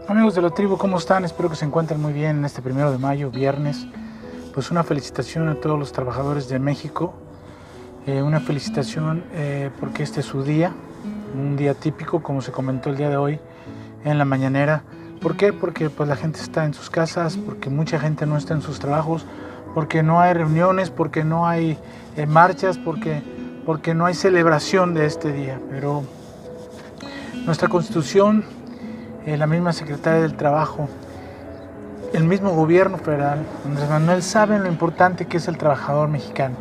Amigos de la tribu, ¿cómo están? Espero que se encuentren muy bien en este 1 de mayo, viernes. Pues una felicitación a todos los trabajadores de México. Una felicitación porque este es su día, un día típico, como se comentó el día de hoy en la mañanera. ¿Por qué? Porque pues la gente está en sus casas, porque mucha gente no está en sus trabajos, porque no hay reuniones, porque no hay marchas, porque no hay celebración de este día. Pero nuestra Constitución, la misma Secretaria del Trabajo, el mismo gobierno federal, Andrés Manuel, saben lo importante que es el trabajador mexicano.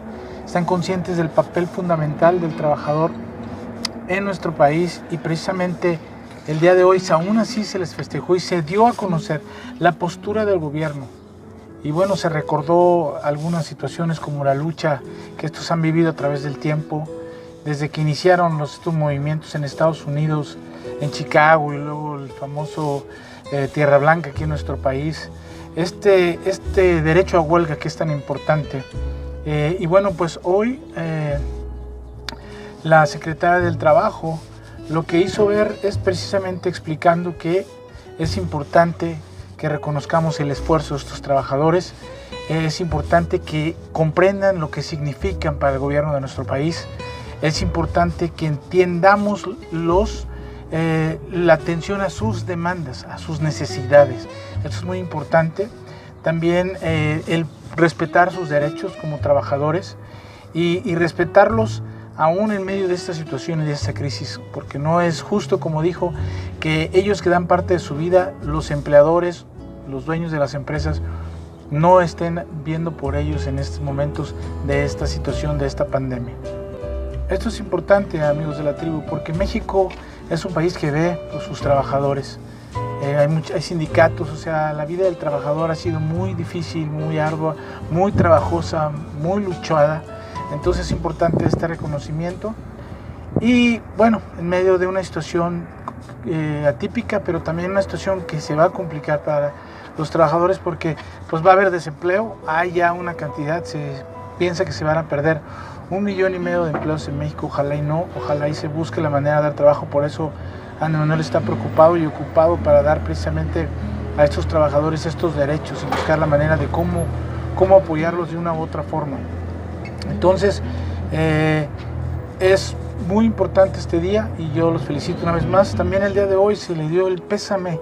Están conscientes del papel fundamental del trabajador en nuestro país y precisamente el día de hoy aún así se les festejó y se dio a conocer la postura del gobierno. Y bueno, se recordó algunas situaciones como la lucha que estos han vivido a través del tiempo, desde que iniciaron estos movimientos en Estados Unidos, en Chicago y luego el famoso Tierra Blanca aquí en nuestro país. Este derecho a huelga que es tan importante. Y bueno, pues hoy la Secretaria del Trabajo lo que hizo ver es precisamente explicando que es importante que reconozcamos el esfuerzo de estos trabajadores, es importante que comprendan lo que significan para el gobierno de nuestro país, es importante que entendamos la atención a sus demandas, a sus necesidades. Esto es muy importante. También el respetar sus derechos como trabajadores y respetarlos aún en medio de esta situación y de esta crisis, porque no es justo, como dijo, que ellos que dan parte de su vida, los empleadores, los dueños de las empresas, no estén viendo por ellos en estos momentos de esta situación, de esta pandemia. Esto es importante, amigos de la tribu, porque México es un país que ve por sus trabajadores. Hay sindicatos, o sea, la vida del trabajador ha sido muy difícil, muy ardua, muy trabajosa, muy luchada. Entonces es importante este reconocimiento. Y bueno, en medio de una situación atípica, pero también una situación que se va a complicar para los trabajadores porque pues va a haber desempleo, hay ya una cantidad, se piensa que se van a perder 1,5 millones de empleos en México, ojalá y no, ojalá y se busque la manera de dar trabajo. Por eso Andrés Manuel está preocupado y ocupado para dar precisamente a estos trabajadores estos derechos y buscar la manera de cómo apoyarlos de una u otra forma. Entonces es muy importante este día y yo los felicito una vez más. También el día de hoy se le dio el pésame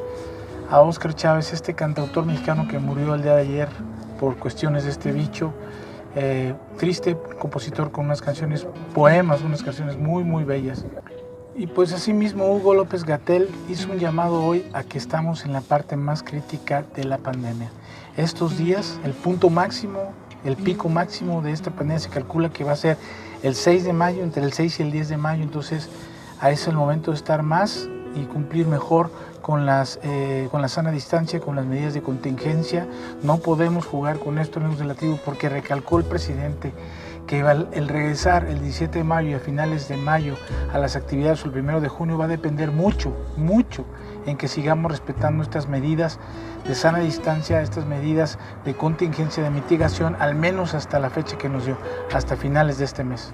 a Óscar Chávez, este cantautor mexicano que murió el día de ayer por cuestiones de este bicho. Triste, compositor con unas canciones, poemas, unas canciones muy muy bellas. Y pues asimismo Hugo López-Gatell hizo un llamado hoy a que estamos en la parte más crítica de la pandemia. Estos días, el punto máximo, el pico máximo de esta pandemia se calcula que va a ser el 6 de mayo, entre el 6 y el 10 de mayo, entonces ahí es el momento de estar más y cumplir mejor con la sana distancia, con las medidas de contingencia. No podemos jugar con esto, amigos de la tribu, porque recalcó el presidente que el regresar el 17 de mayo y a finales de mayo a las actividades o el 1 de junio va a depender mucho en que sigamos respetando estas medidas de sana distancia, estas medidas de contingencia, de mitigación, al menos hasta la fecha que nos dio, hasta finales de este mes.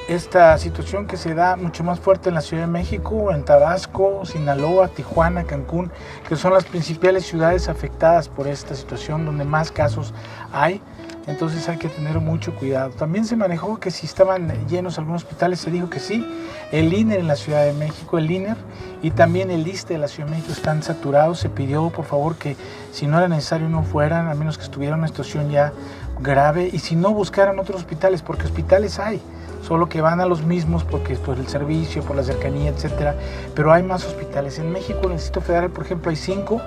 Esta situación que se da mucho más fuerte en la Ciudad de México, en Tabasco, Sinaloa, Tijuana, Cancún, que son las principales ciudades afectadas por esta situación, donde más casos hay. Entonces hay que tener mucho cuidado. También se manejó que si estaban llenos algunos hospitales, se dijo que sí. El INER en la Ciudad de México, el INER y también el ISSSTE de la Ciudad de México están saturados. Se pidió por favor que si no era necesario no fueran, a menos que estuviera una situación ya grave, y si no buscaran otros hospitales, porque hospitales hay, solo que van a los mismos porque por el servicio, por la cercanía, etcétera. Pero hay más hospitales. En México, en el Distrito Federal, por ejemplo, hay 5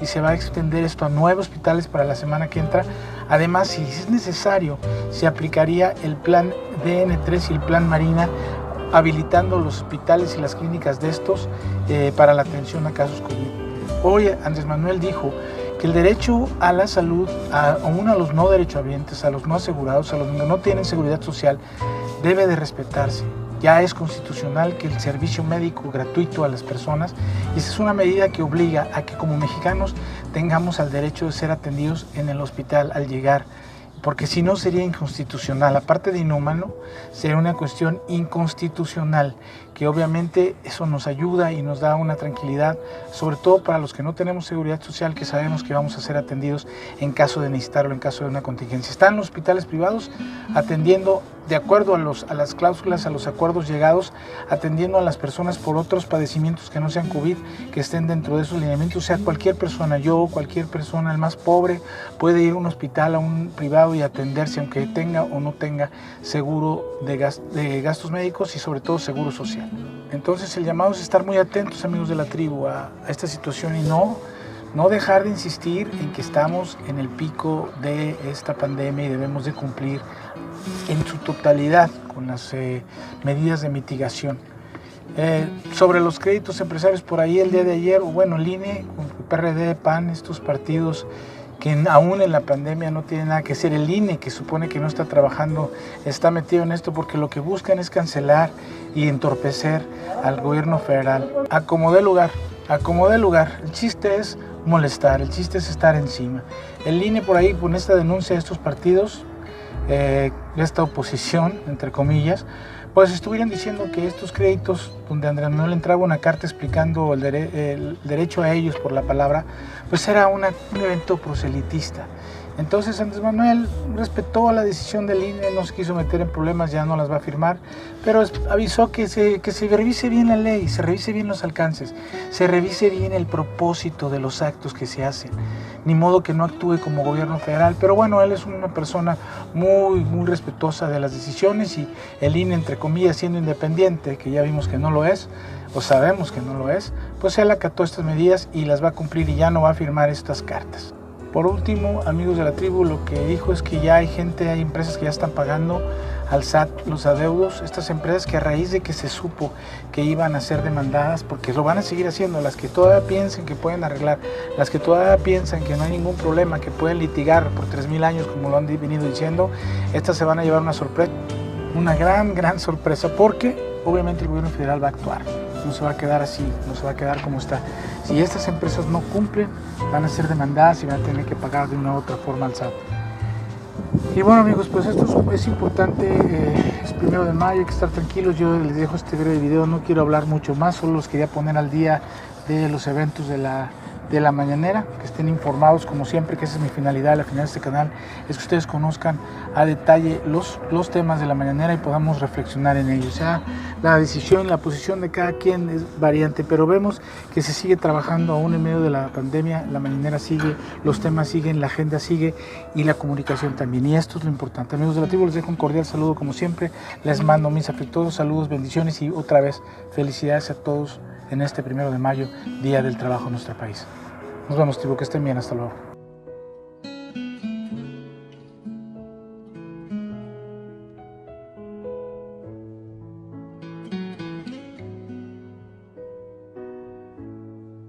y se va a extender esto a 9 hospitales para la semana que entra. Además, si es necesario, se aplicaría el plan DN3 y el plan Marina, habilitando los hospitales y las clínicas de estos para la atención a casos COVID. Hoy Andrés Manuel dijo que el derecho a la salud, aún a los no derechohabientes, a los no asegurados, a los que no tienen seguridad social, debe de respetarse. Ya es constitucional que el servicio médico gratuito a las personas, y esa es una medida que obliga a que como mexicanos tengamos el derecho de ser atendidos en el hospital al llegar. porque si no sería inconstitucional, aparte de inhumano, sería una cuestión inconstitucional, que obviamente eso nos ayuda y nos da una tranquilidad, sobre todo para los que no tenemos seguridad social, que sabemos que vamos a ser atendidos en caso de necesitarlo, en caso de una contingencia. Están los hospitales privados atendiendo de acuerdo a las cláusulas, a los acuerdos llegados, atendiendo a las personas por otros padecimientos que no sean COVID, que estén dentro de esos lineamientos. O sea, cualquier persona, cualquier persona, el más pobre, puede ir a un hospital, a un privado y atenderse, aunque tenga o no tenga seguro de gastos médicos y sobre todo seguro social. Entonces el llamado es estar muy atentos, amigos de la tribu, a esta situación y no dejar de insistir en que estamos en el pico de esta pandemia y debemos de cumplir en su totalidad con las medidas de mitigación. Sobre los créditos empresarios, por ahí el día de ayer, bueno, el INE, el PRD, PAN, estos partidos que aún en la pandemia no tienen nada que hacer, el INE, que supone que no está trabajando, está metido en esto porque lo que buscan es cancelar y entorpecer al gobierno federal. Acomodé lugar. El chiste es molestar, el chiste es estar encima. El INE por ahí, con esta denuncia de estos partidos, esta oposición, entre comillas, pues estuvieron diciendo que estos créditos, donde Andrés Manuel entraba una carta explicando el derecho a ellos por la palabra, pues era un evento proselitista. Entonces Andrés Manuel respetó la decisión del INE, no se quiso meter en problemas, ya no las va a firmar, pero avisó que se revise bien la ley, se revise bien los alcances, se revise bien el propósito de los actos que se hacen. Ni modo que no actúe como gobierno federal, pero bueno, él es una persona muy respetuosa de las decisiones y el INE, entre comillas, siendo independiente, que ya vimos que no lo es, o sabemos que no lo es, pues él acató estas medidas y las va a cumplir y ya no va a firmar estas cartas. Por último, amigos de la tribu, lo que dijo es que ya hay empresas que ya están pagando al SAT los adeudos, estas empresas que a raíz de que se supo que iban a ser demandadas, porque lo van a seguir haciendo, las que todavía piensen que pueden arreglar, las que todavía piensan que no hay ningún problema, que pueden litigar por 3,000 años, como lo han venido diciendo, estas se van a llevar una sorpresa, una gran sorpresa, porque obviamente el gobierno federal va a actuar. No se va a quedar así, no se va a quedar como está. Si estas empresas no cumplen, van a ser demandadas y van a tener que pagar de una u otra forma al SAT. Y bueno, amigos, pues esto es importante, es 1 de mayo, hay que estar tranquilos. Yo les dejo este breve video, no quiero hablar mucho más, solo los quería poner al día de los eventos de la mañanera, que estén informados como siempre, que esa es mi finalidad, la finalidad de este canal, es que ustedes conozcan a detalle los temas de la mañanera y podamos reflexionar en ellos. O sea, la decisión, la posición de cada quien es variante, pero vemos que se sigue trabajando aún en medio de la pandemia, la mañanera sigue, los temas siguen, la agenda sigue y la comunicación también, y esto es lo importante. Amigos de la tribu, les dejo un cordial saludo como siempre, les mando mis afectuosos saludos, bendiciones y otra vez felicidades a todos en este 1 de mayo, Día del Trabajo en nuestro país. Nos vemos, tribu, que estén bien, hasta luego.